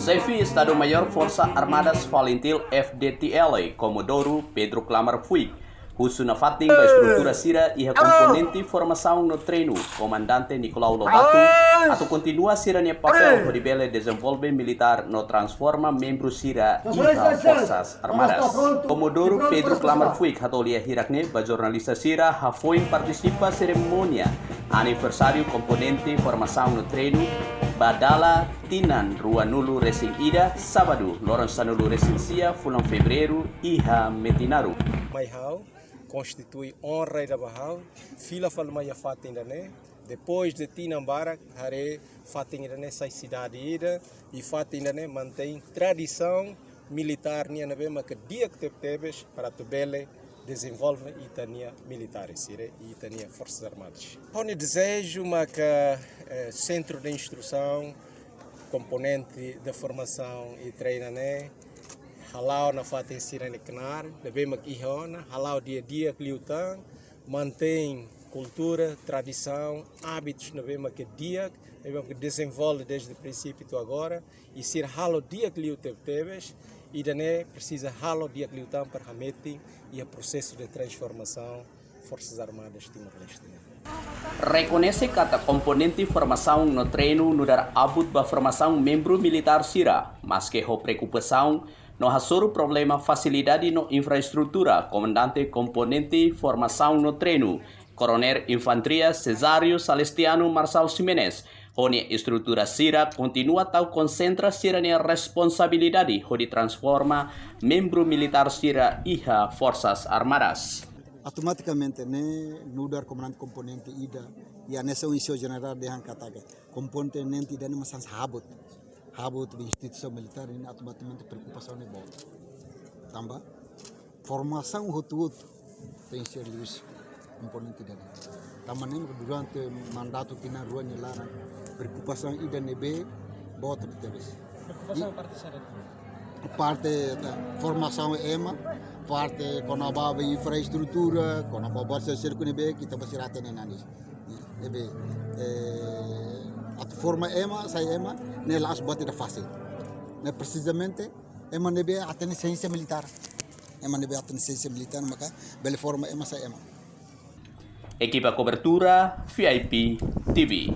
Chefe Estado-Maior Força Armadas Valentil FDTL, Comodoro Pedro Clamar Fuig, Husu na fating da estrutura sira e a componente formação no treino, comandante Nicolau Lobato, atu continua sira ne papel o rebelde desenvolve militar no transforma membro sira e Forças Armadas. Comodoro Pedro Clamar Fuig hatolia hirakne ba jornalista sira ha foi participa cerimônia aniversário componente formação no treino Badala Tinan Ruanulu Racing Ida sábado Lorensanulu Racing Sia fulan fevereiro iha metinaru. Maihau constitui honra da bahau fila falmaya fatin dane depois de Tinambara hare fatin dane sai cidade ida e fatin dane mantém tradição militar nia na bema que dia que tebes para tebele desenvolve itania militares e itania forças armadas. Pone desejo que centro de instrução componente de formação e treino né halau na fatin sirane kenar, lebih mak ihona, halau dia kliutang, mantém cultura, tradição, hábitos na bem mak dia, lebih mak desenvolve desde o princípio até agora, e ser halau dia kliutang teves, e dané precisa halau dia kliutang para hameti e o processo de transformação Forças Armadas Timor-Leste. Reconhece kata componente formação no treino no dar abut ba formação membro militar sira, mas que ho preocupação no hasoro problema facilidade no infraestrutura, comandante componente formação no treino, Coronel Infanteria Cesário Celestiano Marçal Ximenez, onde estrutura sira continua tal concentra sira ne responsabilidade onde transforma membro militar sira iha Forças Armadas. Automaticamente né nudar comandante componente ida e a nessa isu general de kataga componente ida mas habut di instituição militar ini automaticamente preocupação ne bom tambah formação hutut tem serviço componente ida também durante mandato tina rua lara preocupação ida ne be bota teves parte da formação EMA parte com a baba infraestrutura com a baba circo nebe kita basirate nenanis nebe a forma EMA sai EMA nelas bota da fácil né precisamente EMA nebe a ciência militar EMA nebe a ciência militar maka bela forma EMA sai EMA Equipa cobertura VIP TV.